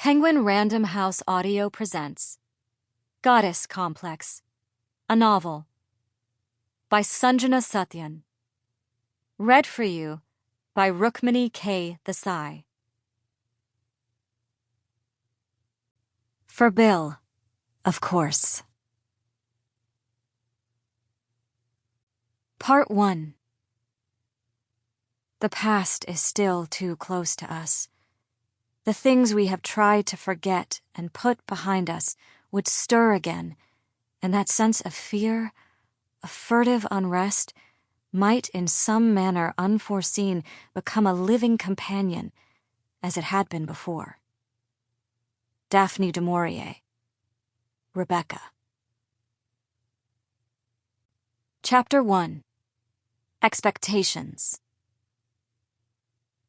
Penguin Random House Audio presents Goddess Complex, a novel by Sanjena Sathian. Read for you by Rukmini K. Desai. For Bill, of course. Part 1. The past is still too close to us. The things we have tried to forget and put behind us would stir again, and that sense of fear, of furtive unrest, might in some manner unforeseen become a living companion, as it had been before. Daphne du Maurier. Rebecca. Chapter 1. Expectations.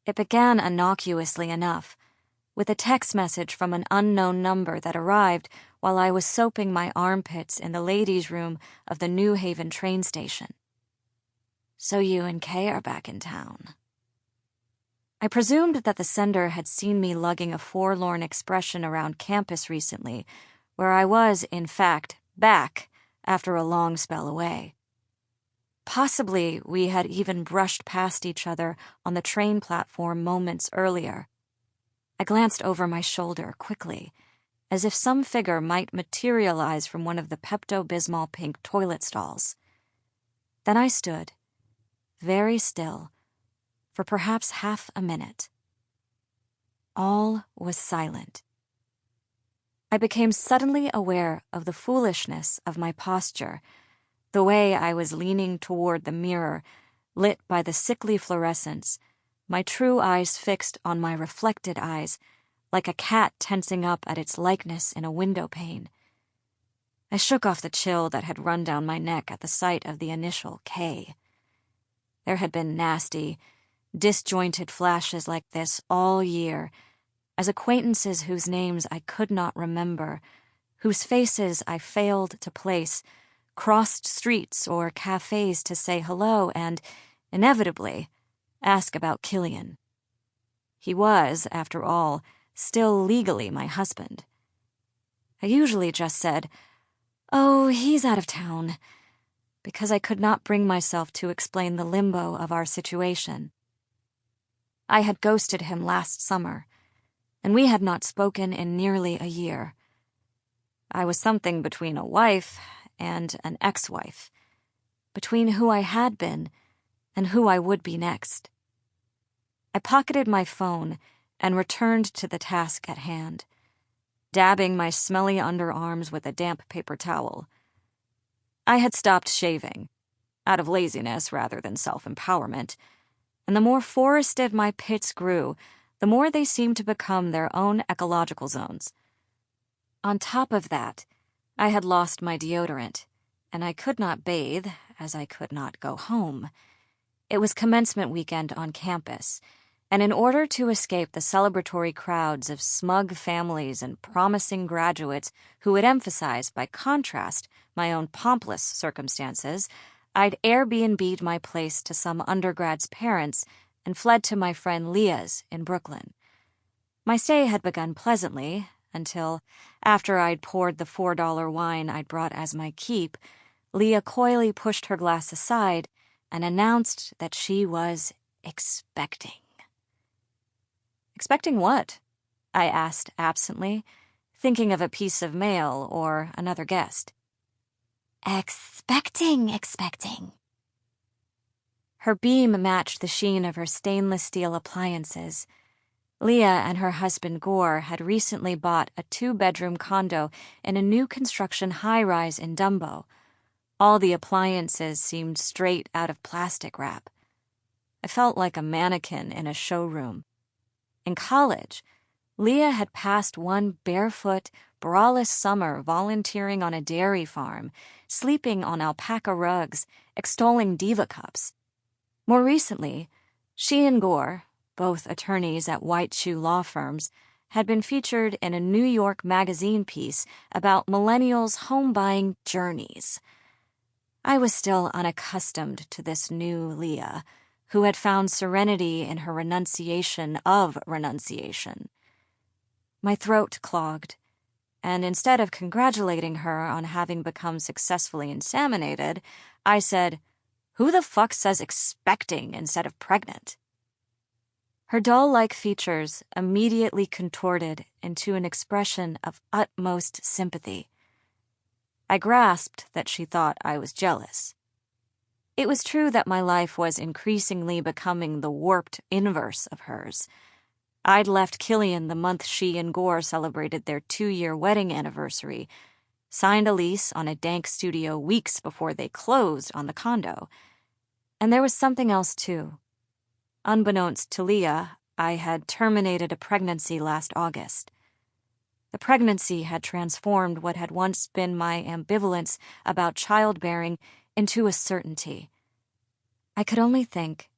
It began innocuously enough, with a text message from an unknown number that arrived while I was soaping my armpits in the ladies' room of the New Haven train station. So you and Kay are back in town. I presumed that the sender had seen me lugging a forlorn expression around campus recently, where I was, in fact, back after a long spell away. Possibly we had even brushed past each other on the train platform moments earlier. I glanced over my shoulder quickly, as if some figure might materialize from one of the Pepto-Bismol pink toilet stalls. Then I stood, very still, for perhaps half a minute. All was silent. I became suddenly aware of the foolishness of my posture, the way I was leaning toward the mirror, lit by the sickly fluorescence, my true eyes fixed on my reflected eyes, like a cat tensing up at its likeness in a window pane. I shook off the chill that had run down my neck at the sight of the initial K. There had been nasty, disjointed flashes like this all year, as acquaintances whose names I could not remember, whose faces I failed to place, crossed streets or cafes to say hello and, inevitably, ask about Killian. He was, after all, still legally my husband. I usually just said, "Oh, he's out of town," because I could not bring myself to explain the limbo of our situation. I had ghosted him last summer, and we had not spoken in nearly a year. I was something between a wife and an ex-wife, between who I had been and who I would be next. I pocketed my phone and returned to the task at hand, dabbing my smelly underarms with a damp paper towel. I had stopped shaving, out of laziness rather than self-empowerment, and the more forested my pits grew, the more they seemed to become their own ecological zones. On top of that, I had lost my deodorant, and I could not bathe, as I could not go home. It was commencement weekend on campus, and in order to escape the celebratory crowds of smug families and promising graduates who would emphasize, by contrast, my own pompless circumstances, I'd Airbnb'd my place to some undergrad's parents and fled to my friend Leah's in Brooklyn. My stay had begun pleasantly until, after I'd poured the $4 wine I'd brought as my keep, Leah coyly pushed her glass aside and announced that she was expecting. Expecting what? I asked absently, thinking of a piece of mail or another guest. Expecting. Her beam matched the sheen of her stainless steel appliances. Leah and her husband Gore had recently bought a 2-bedroom condo in a new construction high-rise in Dumbo. All the appliances seemed straight out of plastic wrap. I felt like a mannequin in a showroom. In college, Leah had passed one barefoot, braless summer volunteering on a dairy farm, sleeping on alpaca rugs, extolling diva cups. More recently, she and Gore, both attorneys at white shoe law firms, had been featured in a New York magazine piece about millennials' home-buying journeys. I was still unaccustomed to this new Leah, who had found serenity in her renunciation of renunciation. My throat clogged, and instead of congratulating her on having become successfully inseminated, I said, "Who the fuck says expecting instead of pregnant?" Her doll-like features immediately contorted into an expression of utmost sympathy. I grasped that she thought I was jealous. It was true that my life was increasingly becoming the warped inverse of hers. I'd left Killian the month she and Gore celebrated their 2-year wedding anniversary, signed a lease on a dank studio weeks before they closed on the condo. And there was something else, too. Unbeknownst to Leah, I had terminated a pregnancy last August. The pregnancy had transformed what had once been my ambivalence about childbearing into a certainty. I could only think,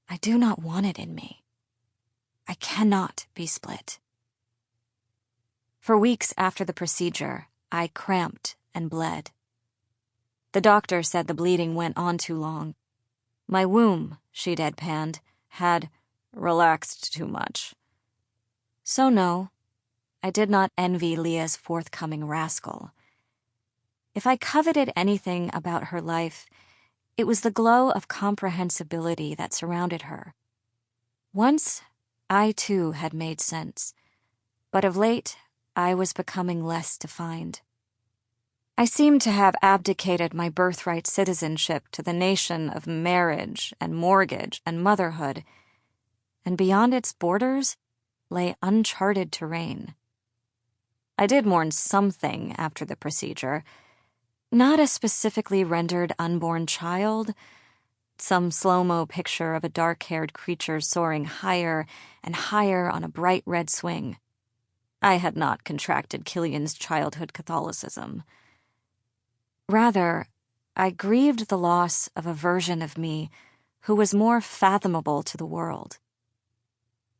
I do not want it in me. I cannot be split. For weeks after the procedure, I cramped and bled. The doctor said the bleeding went on too long. My womb, she deadpanned, had relaxed too much. So no, I did not envy Leah's forthcoming rascal. If I coveted anything about her life, it was the glow of comprehensibility that surrounded her. Once, I too had made sense, but of late, I was becoming less defined. I seemed to have abdicated my birthright citizenship to the nation of marriage and mortgage and motherhood, and beyond its borders lay uncharted terrain. I did mourn something after the procedure, not a specifically rendered unborn child, some slow-mo picture of a dark-haired creature soaring higher and higher on a bright red swing. I had not contracted Killian's childhood Catholicism. Rather, I grieved the loss of a version of me who was more fathomable to the world.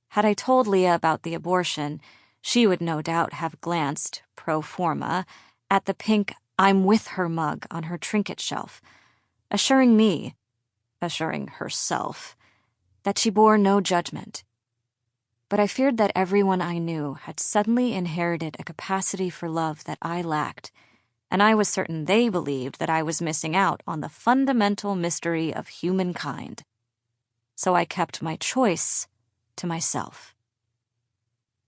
Had I told Leah about the abortion, she would no doubt have glanced, pro forma, at the pink "I'm with her" mug on her trinket shelf, assuring herself, that she bore no judgment. But I feared that everyone I knew had suddenly inherited a capacity for love that I lacked, and I was certain they believed that I was missing out on the fundamental mystery of humankind. So I kept my choice to myself.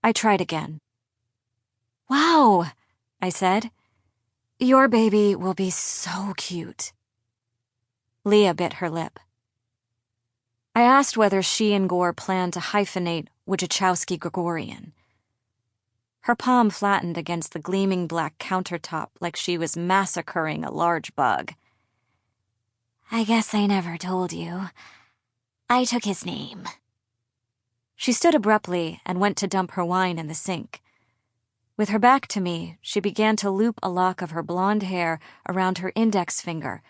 I tried again. "Wow," I said. "Your baby will be so cute." Leah bit her lip. I asked whether she and Gore planned to hyphenate Wojciechowski-Gregorian. Her palm flattened against the gleaming black countertop like she was massacring a large bug. "I guess I never told you. I took his name." She stood abruptly and went to dump her wine in the sink. With her back to me, she began to loop a lock of her blonde hair around her index finger,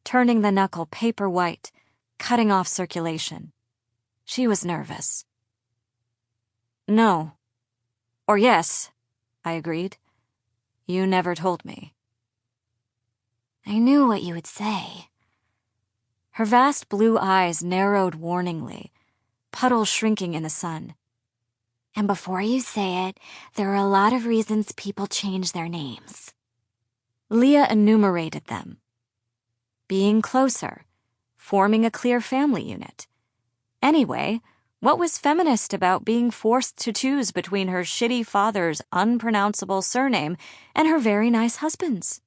turning the knuckle paper white, cutting off circulation. She was nervous. "No. Or yes," I agreed. "You never told me." "I knew what you would say." Her vast blue eyes narrowed warningly, puddles shrinking in the sun. "And before you say it, there are a lot of reasons people change their names." Leah enumerated them. Being closer, forming a clear family unit. Anyway, what was feminist about being forced to choose between her shitty father's unpronounceable surname and her very nice husband's?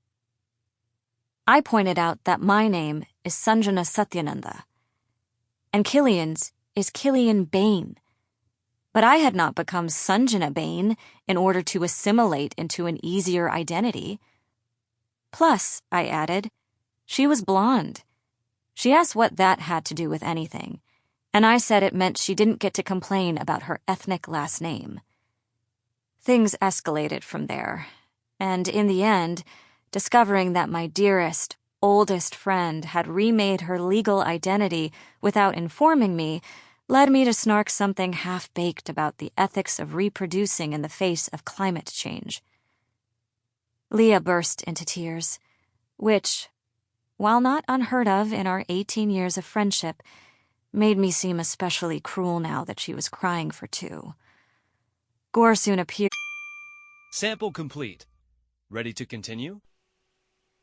I pointed out that my name is Sanjena Satyananda, and Killian's is Killian Bain. But I had not become Sanjana Bain in order to assimilate into an easier identity. Plus, I added, she was blonde. She asked what that had to do with anything, and I said it meant she didn't get to complain about her ethnic last name. Things escalated from there, and in the end, discovering that my dearest, oldest friend had remade her legal identity without informing me led me to snark something half-baked about the ethics of reproducing in the face of climate change. Leah burst into tears, which, while not unheard of in our 18 years of friendship, made me seem especially cruel now that she was crying for two. Gore soon appeared. Sample complete. Ready to continue?